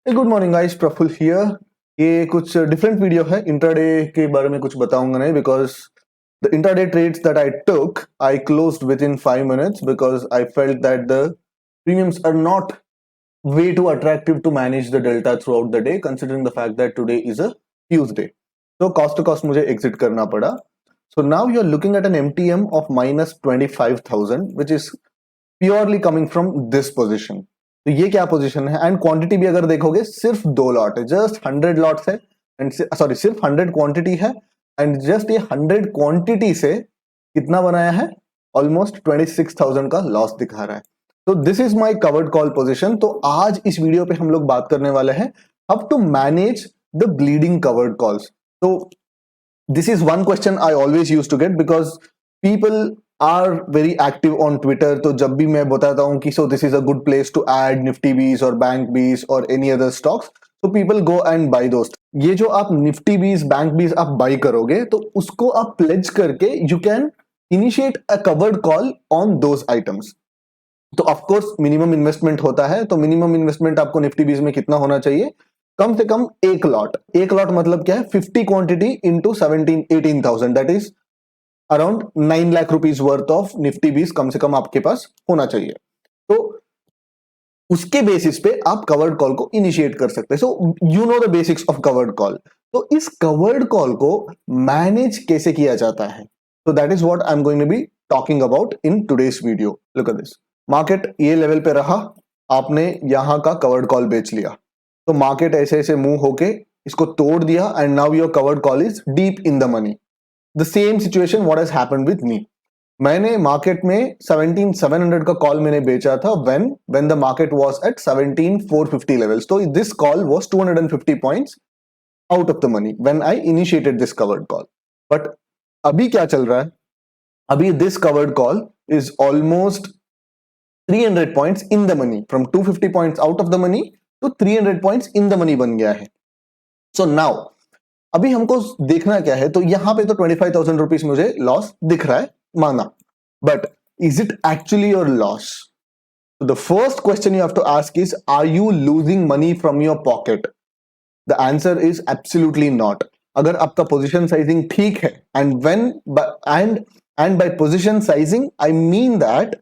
Good morning guys, Praful here. ये कुछ different video है। इंट्राडे के बारे में कुछ बताऊंगा नहीं, because the intraday trades that I took I closed within 5 minutes because I felt that the premiums are not way too attractive to manage the delta throughout the day, considering the fact that today is a Tuesday. So cost to cost मुझे exit करना पड़ा. So now you're looking at an MTM of minus 25,000, which is purely coming from this position. तो ये क्या position है? And quantity भी अगर देखोगे सिर्फ 2 लॉट है, जस्ट 100 लॉट्स है, एंड सॉरी सिर्फ 100 क्वांटिटी है। एंड जस्ट ये 100 क्वांटिटी से कितना बनाया है? ऑलमोस्ट 26,000 का लॉस दिखा रहा है। तो this is my covered call position. तो आज इस वीडियो पे हम लोग बात करने वाले हैं how to manage the bleeding covered calls. तो this is one question I always used to get because people are very active on Twitter. तो जब भी मैं बताता हूँ कि so this is a good place to add Nifty Bs or Bank Bs or any other stocks, so people go and buy those. ये जो आप Nifty Bs, Bank Bs आप buy करोगे तो उसको आप pledge करके you can initiate a covered call on those items. तो ऑफ कोर्स मिनिमम इन्वेस्टमेंट होता है। तो मिनिमम इन्वेस्टमेंट आपको निफ्टी बीस में कितना होना चाहिए? कम से कम एक लॉट। एक लॉट मतलब क्या है? 50 quantity into 18,000, that is around 9 lakh rupees worth of Nifty बीस कम से कम आपके पास होना चाहिए। तो उसके बेसिस पे आप कवर्ड कॉल को इनिशिएट कर सकते हैं। So you know the basics of covered call. तो इस कवर्ड कॉल को मैनेज कैसे किया जाता है, तो that is what I am going to be talking about in today's video. Look at this. Market ये लेवल पे रहा, आपने यहां का कवर्ड कॉल बेच लिया, तो मार्केट ऐसे ऐसे मूव होके इसको तोड़ दिया and now your covered call is deep in the money. The same situation what has happened with me. मैंने मार्केट में 17,700 का कॉल मैंने बेचा था when the market was at 17,450 levels. तो this call was 250 points out of the money when I initiated this covered call. But अभी क्या चल रहा है? अभी this covered call is almost 300 points in the money, from 250 points out of the money तो 300 points in the money बन गया है। सो नाउ अभी हमको देखना क्या है? तो यहां पे तो 25,000 रुपीज मुझे लॉस दिख रहा है, माना, but is it actually your loss? The first question you have to ask is, are you losing money from your pocket? The answer is absolutely not. अगर आपका पोजिशन साइजिंग ठीक है, and by position sizing I mean that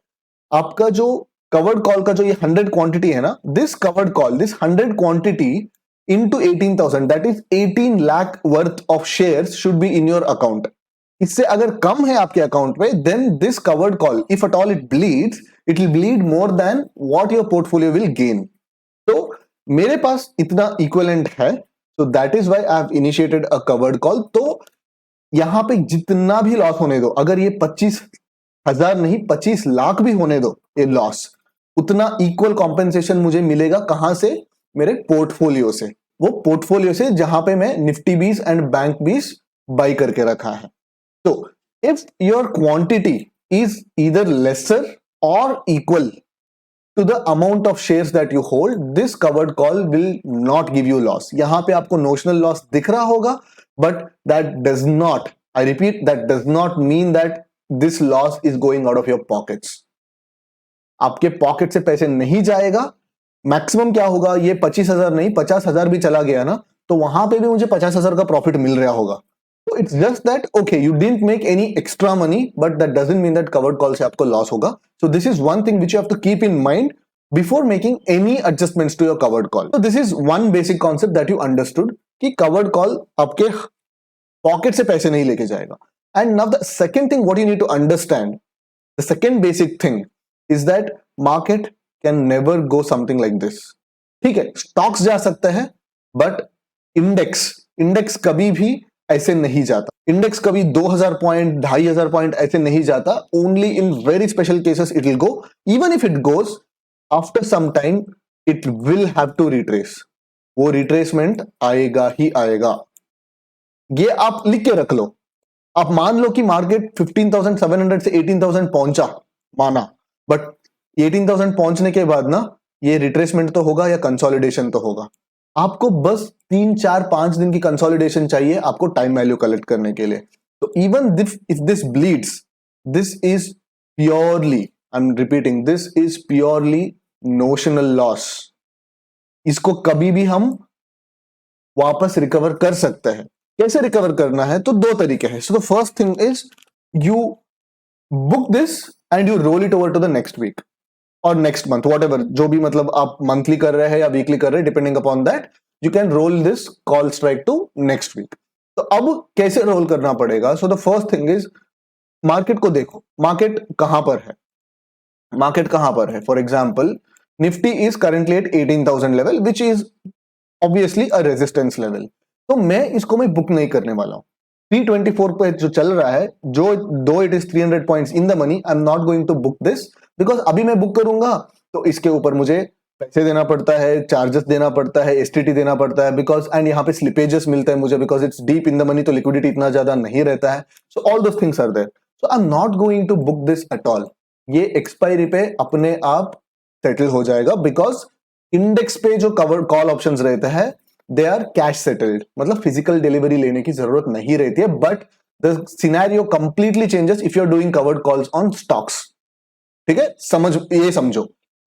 आपका जो covered call का जो ये 100 quantity है ना, this covered call, this 100 quantity into 18,000, that is 18 lakh worth of shares should be in your account. इससे अगर कम है आपके अकाउंट पे, then this covered call, if at all it bleeds, it will bleed more than what your portfolio will gain. तो मेरे पास इतना इक्विवेलेंट है, so that is why I have initiated a covered call. तो यहां पे जितना भी लॉस होने दो, अगर ये 25,000 नहीं 25 लाख भी होने दो ये लॉस, उतना इक्वल कॉम्पेंसेशन मुझे मिलेगा। कहां से? मेरे पोर्टफोलियो से। वो पोर्टफोलियो से जहां पे मैं निफ्टी बीस एंड बैंक बीस बाई करके रखा है। तो if your quantity is either lesser or equal to the amount of shares that you hold, this covered call will not give you loss. यहां पे आपको notional loss दिख रहा होगा, but that does not, I repeat, that does not mean that this loss is going out of your pockets. आपके pocket से पैसे नहीं जाएगा। मैक्सिमम क्या होगा? ये 25,000 नहीं 50,000 भी चला गया ना, तो वहां पे भी मुझे 50,000 का प्रॉफिट मिल रहा होगा। तो it's just that okay, you didn't make any extra money, but that doesn't mean that covered call से आपको लॉस होगा। So this is one thing which you have to keep in mind before making any adjustments to your covered call. तो this is one basic concept that you understood कि covered call आपके pocket से पैसे नहीं लेके जाएगा। And now the second thing what you need to understand, the second basic thing is that market can never go something like this. ठीक है, stocks जा सकते हैं, बट इंडेक्स कभी भी ऐसे नहीं जाता। इंडेक्स कभी 2,000 पॉइंट 2,500 पॉइंट ऐसे नहीं जाता। Only in very special cases it will go. Even if it goes, after some time it will have to retrace. वो रिट्रेसमेंट आएगा ही आएगा। ये आप लिख के रख लो। आप मान लो कि मार्केट 15,700 से 18,000 पहुंचा, माना, बट 18,000 पहुंचने के बाद ना ये रिट्रेसमेंट तो होगा या कंसोलिडेशन तो होगा। आपको बस 3 4 5 दिन की कंसोलिडेशन चाहिए आपको टाइम वैल्यू कलेक्ट करने के लिए। तो even if this bleeds, this is purely, I am repeating, this is purely notional loss. इसको कभी भी हम वापस रिकवर कर सकते हैं। कैसे रिकवर करना है? तो दो तरीके हैं। So the first thing is you book this and you roll it over to the next week or next month, whatever, जो भी मतलब आप मंथली कर रहे हैं या वीकली कर रहे हैं, depending upon that you can roll this call strike to next week. तो अब कैसे रोल करना पड़ेगा? So the first thing is market को देखो, मार्केट कहां पर है, मार्केट कहां पर है। For example Nifty is currently eight 18,000 level which is obviously a resistance level. तो मैं इसको मैं बुक नहीं करने वाला हूं। 324 पे जो चल रहा है, जो दो it is 300 points in the money, I am not going to book this because अभी मैं बुक करूंगा तो इसके ऊपर मुझे पैसे देना पड़ता है, चार्जेस देना पड़ता है, एसटीटी देना पड़ता है बिकॉज, एंड यहाँ पे स्लिपेजेस मिलता है मुझे because it's deep in the money, तो लिक्विडिटी इतना ज्यादा नहीं रहता है। So all those things are there, so I am not going to book this at all. ये एक्सपायरी पे अपने आप सेटल हो जाएगा बिकॉज इंडेक्स पे जो कवर कॉल ऑप्शंस रहते हैं दे आर कैश सेटल्ड, मतलब फिजिकल डिलीवरी लेने की जरूरत नहीं रहती है। But the scenario completely changes if you are doing covered calls on stocks. ठीक है, ये समझो।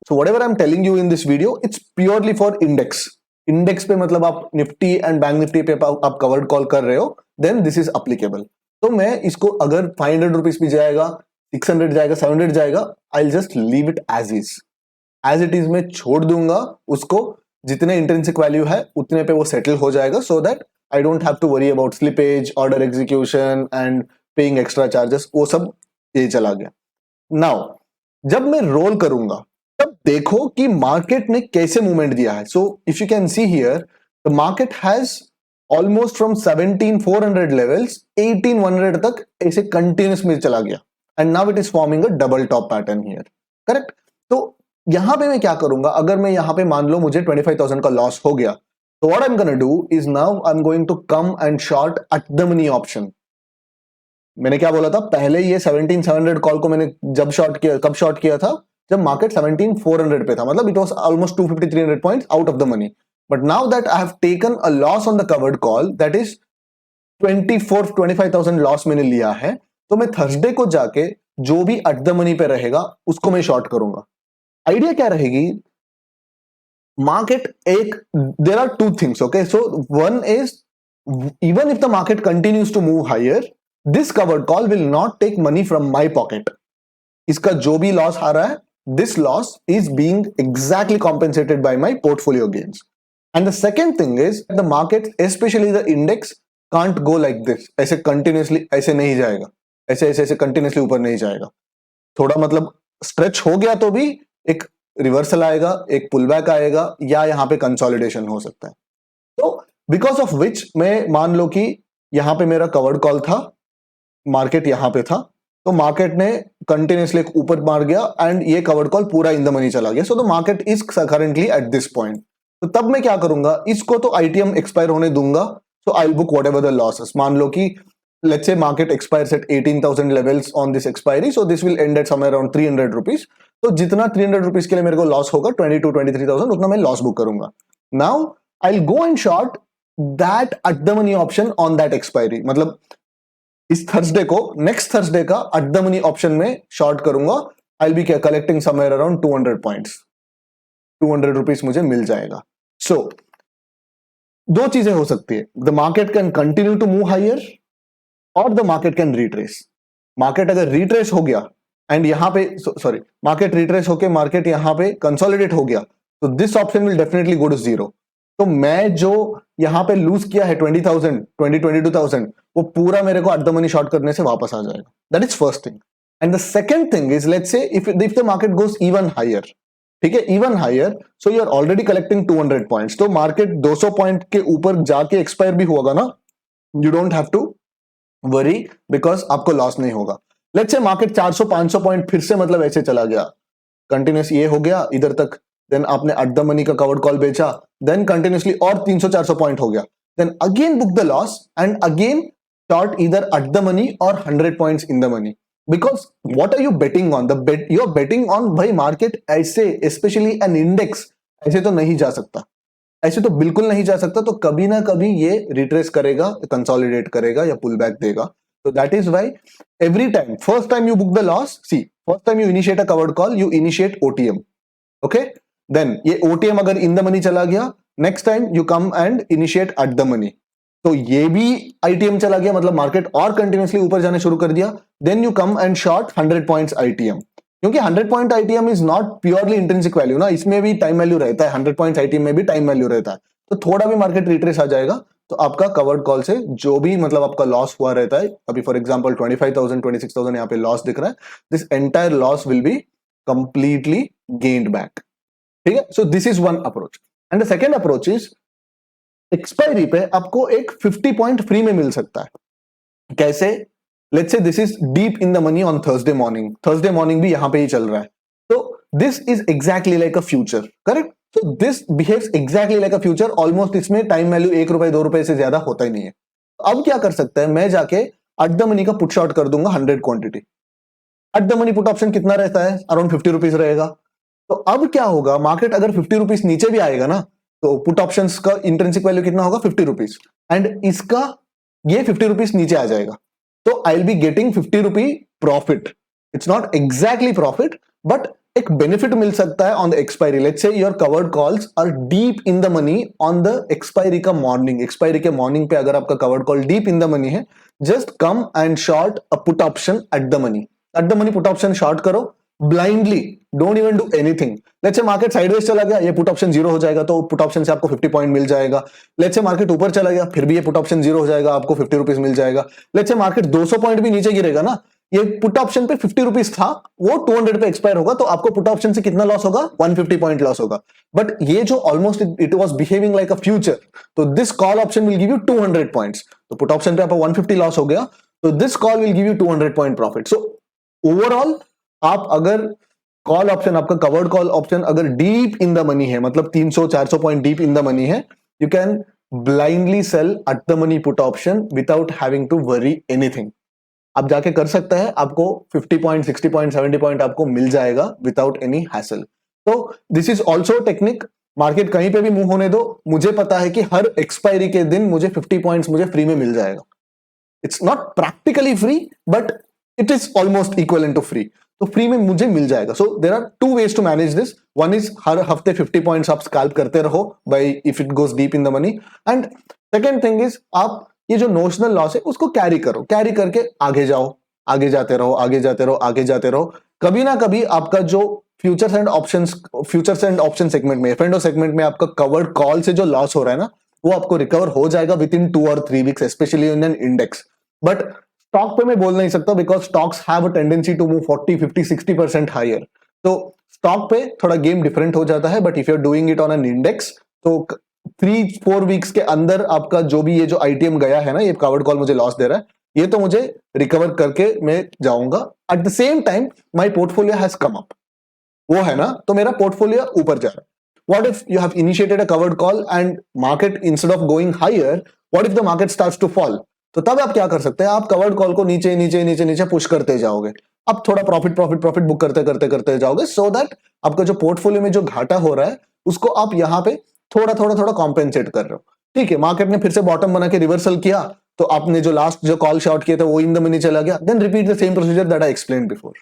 So whatever I am telling you in this video it's purely for index. Index पे मतलब आप निफ्टी एंड बैंक निफ्टी पे आप covered call कर रहे हो, देन दिस इज अप्लीकेबल। तो मैं इसको अगर 500 रुपीज भी जाएगा, 600 जाएगा, 700 जाएगा, I just leave it as it is मैं छोड़ दूंगा उसको। जितने इंट्रिंसिक वैल्यू है उतने पे वो सेटल हो जाएगा, so that I don't have to worry about slippage, order execution and paying extra charges, वो सब ये चला गया। नाउ जब मैं रोल करूंगा तब देखो कि मार्केट ने कैसे मूवमेंट दिया है। So if you can see here the market has almost from 17,400 levels 18,100 तक ऐसे कंटिन्यूस में चला गया and now it is forming a double top pattern here, correct. तो यहां पे मैं क्या करूंगा, अगर मैं यहां पे मान लो मुझे 25,000 का लॉस हो गया, तो what I am gonna do is now I am going to come and short at the money option. मैंने क्या बोला था पहले, ये 17,700 कॉल को मैंने जब शॉर्ट किया, कब शॉर्ट किया था? जब मार्केट 17,400 पे था, मतलब it was almost 250-300 points out of the money. But now that I have taken a loss on the covered call, that is 25,000 loss मैंने लिया है, तो मैं थर्सडे को जाके जो भी एट द मनी पे रहेगा उसको मैं शॉर्ट करूंगा। आइडिया क्या रहेगी? मार्केट एक, there are two things, okay. So one is, even if the market continues to move higher, this covered call will not take money from my pocket. इसका जो भी लॉस आ रहा है, this loss is being exactly compensated by my portfolio gains. And the second thing is the market, especially the index, can't go like this. ऐसे continuously ऐसे नहीं जाएगा, ऐसे continuously ऊपर नहीं जाएगा। थोड़ा मतलब स्ट्रेच हो गया तो भी एक रिवर्सल आएगा, एक पुलबैक आएगा, या यहाँ पे कंसोलिडेशन हो सकता है। तो बिकॉज ऑफ विच मैं मान लो कि यहां पे मेरा कवर्ड कॉल था, मार्केट यहां पे था, तो मार्केट ने कंटिन्यूसली ऊपर मार गया एंड ये कवर्ड कॉल पूरा इन द मनी चला गया। So the market is currently at this point. तो तब मैं क्या करूंगा, इसको तो आईटीएम एक्सपायर होने दूंगा। So I will book whatever the losses. मान लो कि let's say market expires at 18,000 levels on this expiry, so this will end at somewhere around 300 rupees. तो जितना 300 रुपीज के लिए मेरे को लॉस होगा, 22,000-23,000, उतना मैं लॉस बुक करूंगा। Now I will go and short that at the money option on that expiry. मतलब इस थर्सडे को, नेक्स्ट थर्सडे का एट द मनी ऑप्शन में शॉर्ट करूंगा। I will be collecting somewhere around 200 points, 200 rupees मुझे मिल जाएगा। सो दो चीजें हो सकती है, the market can continue to move higher और the market can retrace. Market अगर रिट्रेस हो गया एंड यहां पे, सॉरी, मार्केट रिट्रेस होके मार्केट यहां पे कंसोलिडेट हो गया, तो this option will definitely go to zero. तो मैं जो यहां पे लूज किया है 22,000, वो पूरा मेरे को एट द मनी शॉर्ट करने से वापस आ जाएगा। That is first thing. And the second thing is, let's say if the market goes even higher, ठीक है, even higher, so you are already collecting 200 points, तो मार्केट 200 पॉइंट के ऊपर जाके एक्सपायर भी होगा ना, you don't have to worry because आपको लॉस नहीं होगा। लेट्स से मार्केट 400-500 पॉइंट फिर से मतलब ऐसे चला गया, कंटिन्यूस ये हो गया इधर तक, देन आपने एट द मनी का कवर्ड कॉल बेचा, देन कंटिन्यूसली और 300-400 पॉइंट हो गया, then again book the loss and again short इधर एट द मनी और 100 points in the money. Because what are you betting on? You are betting on, भाई market ऐसे, specially an index, ऐसे तो नहीं जा सकता, ऐसे तो बिल्कुल नहीं जा सकता। तो कभी ना कभी ये रिट्रेस करेगा, कंसोलिडेट करेगा या पुल बैक देगा। तो that is why every time, first time you book the loss, see, first time you initiate a covered call, you initiate OTM, okay? Then ये OTM अगर इन द मनी चला गया, next time you come and initiate at the money, तो ये भी ITM चला गया, मतलब मार्केट और कंटिन्यूसली ऊपर जाने शुरू कर दिया, then you come and short 100 points ITM, क्योंकि 100 point ITM is not purely intrinsic value ना, इसमें भी टाइम वैल्यू रहता है, 100 पॉइंट्स ITM में भी टाइम वैल्यू रहता है, तो थोड़ा भी मार्केट रिट्रेस आ जाएगा तो आपका कवर्ड कॉल से जो भी मतलब आपका लॉस हुआ रहता है, अभी फॉर एग्जांपल 25,000 26,000 यहाँ पे लॉस दिख रहा है, this entire loss will be completely gained back, ठीक है। So this is one approach and the second approach is expiry पे आपको एक 50 पॉइंट फ्री में मिल सकता है। कैसे? Let's say this is deep in the money on Thursday morning भी यहां पे ही चल रहा है, तो this is exactly like a future, correct. तो this behaves exactly like a future, almost इसमें टाइम वैल्यू 1 रुपए 2 रुपए से ज्यादा होता ही नहीं है। अब क्या कर सकता है, मैं जाके एट द मनी का पुट शॉर्ट कर दूंगा 100 quantity. Eight the money put option कितना रहता है, अराउंड 50 रुपीज रहेगा। तो अब क्या होगा, मार्केट अगर 50 रुपीज नीचे भी आएगा ना, तो पुट ऑप्शन का इंट्रिंसिक वैल्यू कितना होगा, 50 रुपीज, एंड इसका ये 50 रुपीज नीचे आ जाएगा, तो I will be getting 50 rupee profit. It's not exactly profit, but एक बेनिफिट मिल सकता है on the expiry. Let's say your covered calls are deep in the money on the expiry का मॉर्निंग, एक्सपायरी के मॉर्निंग पे अगर आपका covered call deep in the money है, just come and short a put option at the money. At the money put option short करो blindly, don't even do anything. Let's say market sideways चला गया, ये put option zero हो जाएगा, तो put option से आपको 50 पॉइंट मिल जाएगा। लेट्स से मार्केट ऊपर चला गया, फिर भी ये पुट ऑप्शन जीरो हो जाएगा, आपको 50 रुपीज मिल जाएगा। लेट्स से मार्केट 200 पॉइंट भी नीचे गिरेगा ना, ये पुट ऑप्शन पे 50 रुपीज था, वो 200 पे एक्सपायर होगा, तो आपको पुट ऑप्शन से कितना लॉस होगा, 150 पॉइंट लॉस होगा। बट ये जो almost it was behaving like a future, तो this call option will give you 200 points. तो पुट ऑप्शन पे आपको 150 लॉस हो गया, तो this call will give you 200 point profit. So overall आप अगर कॉल ऑप्शन, आपका कवर्ड कॉल ऑप्शन अगर डीप इन द मनी है, मतलब 300-400 point deep in the money है, you can blindly sell at the money put option without having to worry anything. आप जाके कर सकते हैं, आपको 50 पॉइंट 60 पॉइंट 70 पॉइंट आपको मिल जाएगा विदाउट एनी हैसल। तो this is also technique, market कहीं पे भी मूव होने दो, मुझे पता है कि हर एक्सपायरी के दिन मुझे 50 पॉइंट्स मुझे फ्री में मिल जाएगा। It's not practically free, but it is almost equivalent to free, तो फ्री में मुझे मिल जाएगा। So there are two ways to manage this. One is हर हफ्ते 50 पॉइंट्स आप स्कैल्प करते रहो by if it goes deep in the money, and second thing is आप ये जो नोशनल लॉस है उसको कैरी करो, कैरी करके आगे जाओ, आगे जाते रहो, आगे जाते रहो, आगे जाते रहो। कभी ना कभी आपका जो फ्यूचर्स एंड ऑप्शन सेगमेंट में, F&O सेगमेंट में आपका कवर्ड कॉल से जो लॉस हो रहा है ना, वो आपको रिकवर हो जाएगा विद इन 2 और 3 weeks, specially in an index. But stock पे मैं बोल नहीं सकता, because stocks have a tendency to move 40 50 60% higher, तो स्टॉक पे थोड़ा गेम डिफरेंट हो जाता है। But if you are doing it on an index, तो 3-4 वीक्स के अंदर आपका जो भी ये जो ITM गया है ना, ये कवर्ड कॉल मुझे लॉस दे रहा है, ये तो मुझे रिकवर करके मैं जाऊंगा। At the same time my portfolio has come up, वो है ना, तो मेरा पोर्टफोलियो ऊपर जा रहा है। What if you have initiated a covered call and market instead of going higher, what if the market starts to fall? तो तब आप क्या कर सकते हैं, आप कवर्ड कॉल को नीचे नीचे नीचे नीचे पुश करते जाओगे, आप थोड़ा प्रॉफिट प्रॉफिट प्रॉफिट बुक करते करते करते जाओगे, सो दैट आपका जो पोर्टफोलियो में जो घाटा हो रहा है उसको आप यहाँ पे थोड़ा थोड़ा थोड़ा कॉम्पेंसेट कर रहे हो। ठीक है, मार्केट ने फिर से बॉटम बना के रिवर्सल किया, तो आपने जो लास्ट जो कॉल शॉर्ट किया था वो इन द मनी चला गया, then repeat the same procedure that I explain before.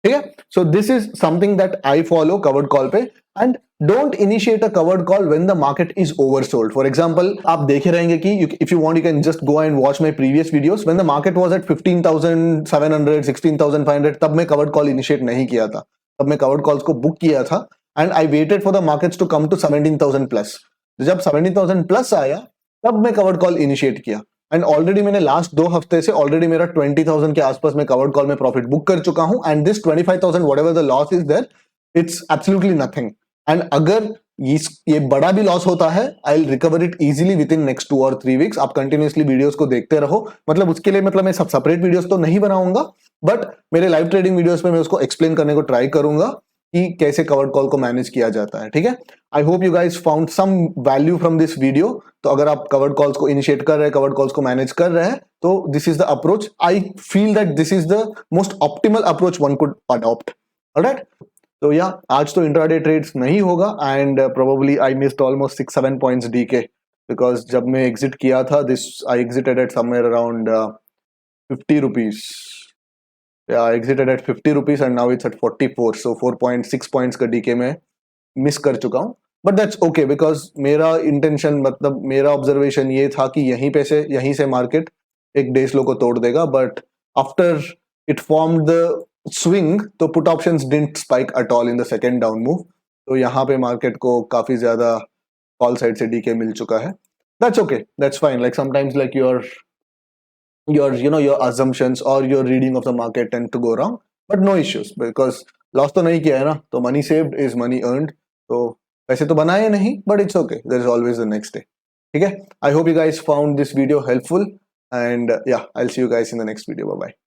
ठीक है, so this is something that I follow covered call पे। And don't initiate a covered call when the market is oversold. For example, आप देखे रहेंगे कि if you want you can just go and watch my previous videos, when the market was at 15,700 16,500, तब मैं covered call initiate नहीं किया था, तब मैं कवर्ड कॉल्स को बुक किया था and I waited for the markets to come to 17,000 plus. जब 17,000 प्लस आया तब मैं कवर्ड कॉल इनिशिएट किया, एंड ऑलरेडी मैंने लास्ट 2 हफ्ते से ऑलरेडी मेरा 20,000 के आसपास में कवर्ड कॉल में प्रॉफिट बुक कर चुका हूं, and this 25,000 whatever the loss is there, it's absolutely nothing. And अगर ये बड़ा भी लॉस होता है, I will recover it easily with in next 2 और 3 वीक्स। आप कंटिन्यूअसली वीडियोस को देखते रहो, मतलब उसके लिए मतलब मैं सब सेपरेट वीडियोस तो नहीं बनाऊंगा, बट मेरे लाइव ट्रेडिंग वीडियोस में मैं उसको एक्सप्लेन करने को ट्राई करूंगा कि कैसे कवर्ड कॉल को मैनेज किया जाता है। ठीक है, I hope you guys found some value from this video. तो अगर आप कवर्ड कॉल्स को इनिशिएट कर रहे हैं, कवर्ड कॉल्स को मैनेज कर रहे हैं, तो this is the approach. I feel that this is the most optimal approach one could adopt. Alright, तो या आज तो इंट्राडे ट्रेड्स नहीं होगा, and probably I missed almost 6-7 points डीके, बिकॉज जब मैं एग्जिट किया था this I exited at somewhere around 50 rupees. Yeah, I exited at 50 rupees and now it's at 44. So 4.6 points का डीके में मिस कर चुका हूँ, बट दैट्स ओके बिकॉज मेरा इंटेंशन, मतलब मेरा ऑब्जर्वेशन ये था कि यहीं से मार्केट एक डे स्लो को तोड़ देगा, but after it formed the swing तो put options didn't spike at all in the second down move, तो यहाँ पे मार्केट को काफी ज्यादा कॉल साइड से डीके मिल चुका है. That's okay, that's fine. Like sometimes like your assumptions or your reading of the market tend to go wrong, but no issues because loss तो नहीं किया है ना, तो money saved is money earned. तो पैसे तो बनाए नहीं, but it's okay, there is always the next day. ठीक है, I hope you guys found this video helpful, and yeah, I'll see you guys in the next video. Bye bye.